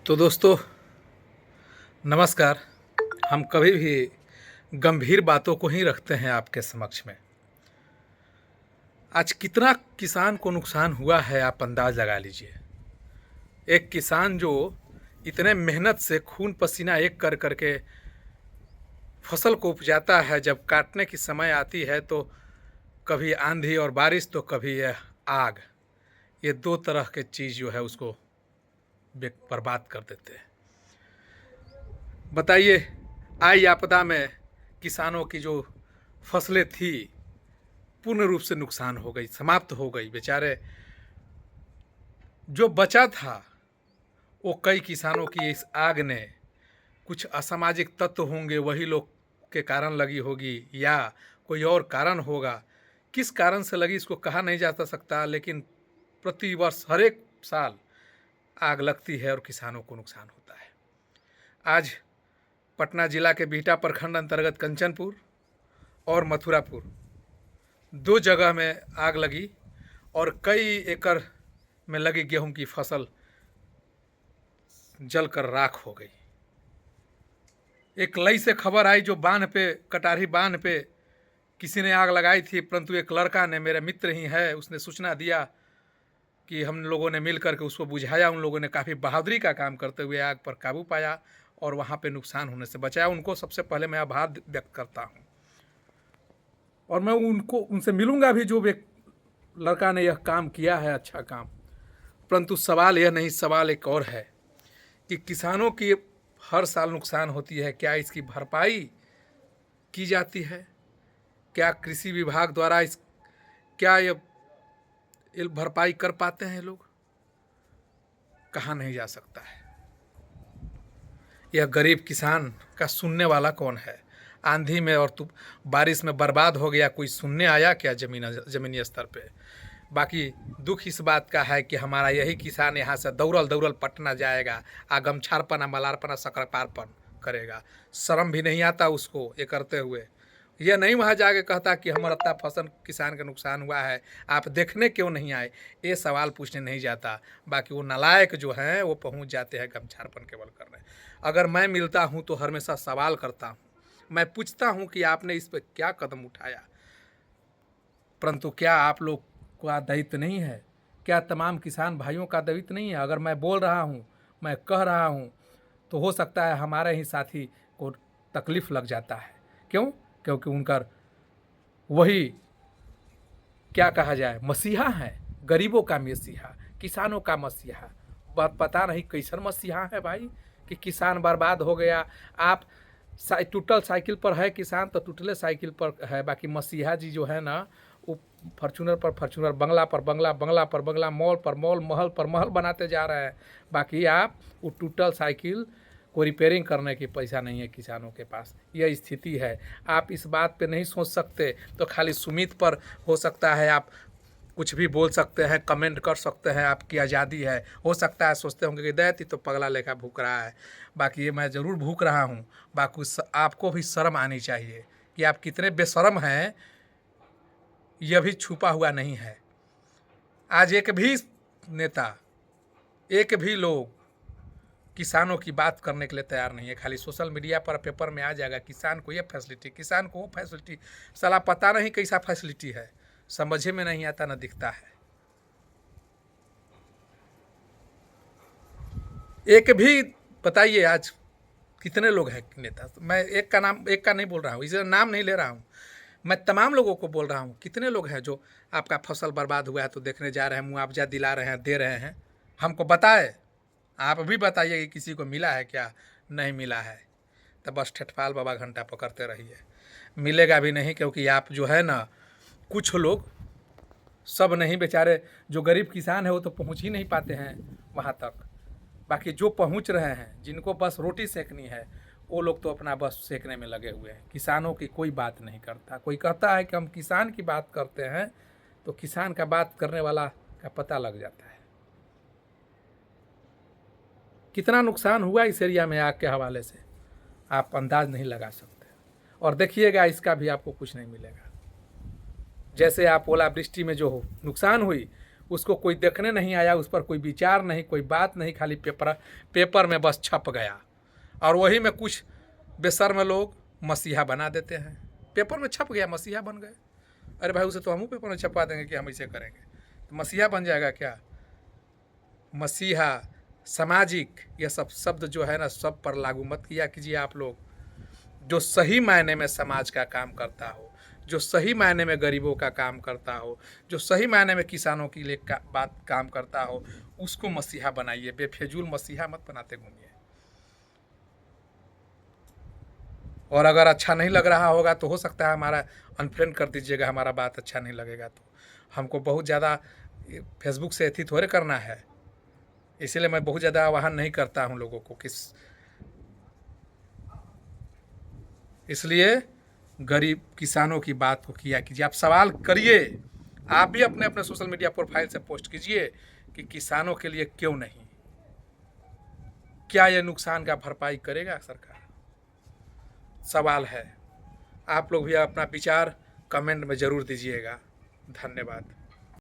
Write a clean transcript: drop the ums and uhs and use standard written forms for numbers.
तो दोस्तों नमस्कार। हम कभी भी गंभीर बातों को ही रखते हैं आपके समक्ष में। आज कितना किसान को नुकसान हुआ है आप अंदाज लगा लीजिए। एक किसान जो इतने मेहनत से खून पसीना एक कर करके फसल को उपजाता है, जब काटने की समय आती है तो कभी आंधी और बारिश तो कभी यह आग, ये दो तरह के चीज़ जो है उसको बर्बाद कर देते हैं। बताइए, आई आपदा में किसानों की जो फसलें थी पूर्ण रूप से नुकसान हो गई, समाप्त हो गई। बेचारे जो बचा था वो कई किसानों की इस आग ने, कुछ असामाजिक तत्व होंगे वही लोग के कारण लगी होगी या कोई और कारण होगा। किस कारण से लगी इसको कहा नहीं जा सकता, लेकिन प्रतिवर्ष हर एक साल आग लगती है और किसानों को नुकसान होता है। आज पटना जिला के बिहटा प्रखंड अंतर्गत कंचनपुर और मथुरापुर दो जगह में आग लगी और कई एकड़ में लगी गेहूं की फसल जलकर राख हो गई। एक लई से खबर आई जो बांध पे, कटारी बांध पे किसी ने आग लगाई थी, परंतु एक लड़का ने, मेरे मित्र ही है, उसने सूचना दिया कि हम लोगों ने मिल करके उसको बुझाया। उन लोगों ने काफ़ी बहादुरी का काम करते हुए आग पर काबू पाया और वहाँ पे नुकसान होने से बचाया। उनको सबसे पहले मैं आभार व्यक्त करता हूँ और मैं उनसे मिलूंगा भी, जो लड़का ने यह काम किया है, अच्छा काम। परंतु सवाल यह नहीं, सवाल एक और है कि किसानों की हर साल नुकसान होती है, क्या इसकी भरपाई की जाती है? क्या कृषि विभाग द्वारा क्या ये भरपाई कर पाते हैं लोग? कहा नहीं जा सकता है। यह गरीब किसान का सुनने वाला कौन है? आंधी में और बारिश में बर्बाद हो गया, कोई सुनने आया क्या ज़मीनी स्तर पे? बाकी दुख इस बात का है कि हमारा यही किसान यहाँ से दौड़ल दौड़ल पटना जाएगा, गमछारपन मलारपन सकरपारपन करेगा। शर्म भी नहीं आता उसको ये करते हुए। यह नहीं वहाँ जाके कहता कि हमारा इतना फसल किसान का नुकसान हुआ है, आप देखने क्यों नहीं आए? ये सवाल पूछने नहीं जाता। बाकी वो नालायक जो हैं वो पहुँच जाते हैं गमछारपन केवल करने। अगर मैं मिलता हूँ तो हमेशा सवाल करता हूँ, मैं पूछता हूँ कि आपने इस पर क्या कदम उठाया। परंतु क्या आप लोग का दायित्व नहीं है? क्या तमाम किसान भाइयों का दायित्व नहीं है? अगर मैं बोल रहा हूँ, मैं कह रहा हूँ, तो हो सकता है हमारे ही साथी को तकलीफ़ लग जाता है। क्यों? क्योंकि उनका वही क्या कहा जाए, मसीहा है, गरीबों का मसीहा, किसानों का मसीहा। पता नहीं कैसन मसीहा है भाई कि किसान बर्बाद हो गया। आप टूटल साइकिल पर है किसान तो टूटले साइकिल पर है। बाकी मसीहा जी जो है ना, वो फॉर्चूनर पर फॉर्चूनर, बंगला पर बंगला, बंगला पर बंगला, मॉल पर मॉल, महल पर महल बनाते जा रहे हैं। बाकी आप वो टूटल साइकिल को रिपेयरिंग करने की पैसा नहीं है किसानों के पास। यह स्थिति है। आप इस बात पे नहीं सोच सकते तो खाली सुमित पर हो सकता है आप कुछ भी बोल सकते हैं, कमेंट कर सकते हैं, आपकी आज़ादी है। हो सकता है सोचते होंगे कि दैती तो पगला लेखा भूख रहा है। बाकी ये मैं ज़रूर भूख रहा हूँ। बाकी आपको भी शर्म आनी चाहिए कि आप कितने बेशर्म हैं, यह भी छुपा हुआ नहीं है। आज एक भी नेता, एक भी लोग किसानों की बात करने के लिए तैयार नहीं है। खाली सोशल मीडिया पर, पेपर में आ जाएगा किसान को ये फैसिलिटी, किसान को वो फैसिलिटी। साला पता नहीं कैसा फैसिलिटी है, समझे में नहीं आता, ना दिखता है। एक भी बताइए आज कितने लोग हैं नेता? मैं एक का नहीं बोल रहा हूँ, इसे नाम नहीं ले रहा हूँ, मैं तमाम लोगों को बोल रहा हूँ। कितने लोग हैं जो आपका फसल बर्बाद हुआ है तो देखने जा रहे हैं, मुआवजा दिला रहे हैं, दे रहे हैं? हमको बताए, आप भी बताइए कि किसी को मिला है क्या? नहीं मिला है तो बस ठेठपाल बाबा घंटा पकड़ते रहिए। मिलेगा भी नहीं, क्योंकि आप जो है ना, कुछ लोग, सब नहीं, बेचारे जो गरीब किसान है वो तो पहुंच ही नहीं पाते हैं वहां तक। बाकी जो पहुंच रहे हैं, जिनको बस रोटी सेकनी है, वो लोग तो अपना बस सेकने में लगे हुए हैं। किसानों की कोई बात नहीं करता। कोई कहता है कि हम किसान की बात करते हैं तो किसान का बात करने वाला का पता लग जाता है। कितना नुकसान हुआ इस एरिया में आग के हवाले से आप अंदाज नहीं लगा सकते। और देखिएगा इसका भी आपको कुछ नहीं मिलेगा। जैसे आप ओलावृष्टि में जो नुकसान हुई, उसको कोई देखने नहीं आया, उस पर कोई विचार नहीं, कोई बात नहीं, खाली पेपर में बस छप गया। और वही में कुछ बेशर्म लोग मसीहा बना देते हैं। पेपर में छप गया, मसीहा बन गए। अरे भाई उसे तो हम पेपर में छपवा देंगे कि हम इसे करेंगे, तो मसीहा बन जाएगा क्या? मसीहा, सामाजिक, ये सब शब्द जो है ना, सब पर लागू मत किया कीजिए आप लोग। जो सही मायने में समाज का काम करता हो, जो सही मायने में गरीबों का काम करता हो, जो सही मायने में किसानों के लिए बात काम करता हो, उसको मसीहा बनाइए। बेफिजूल मसीहा मत बनाते घूमिए। और अगर अच्छा नहीं लग रहा होगा तो हो सकता है हमारा अनफ्रेंड कर दीजिएगा, हमारा बात अच्छा नहीं लगेगा तो। हमको बहुत ज़्यादा फेसबुक से एथी थोड़े करना है, इसीलिए मैं बहुत ज़्यादा आह्वान नहीं करता हूँ लोगों को। इसलिए गरीब किसानों की बात को किया कीजिए। आप सवाल करिए, आप भी अपने अपने सोशल मीडिया प्रोफाइल से पोस्ट कीजिए कि किसानों के लिए क्यों नहीं, क्या ये नुकसान का भरपाई करेगा सरकार? सवाल है। आप लोग भी अपना विचार कमेंट में ज़रूर दीजिएगा। धन्यवाद।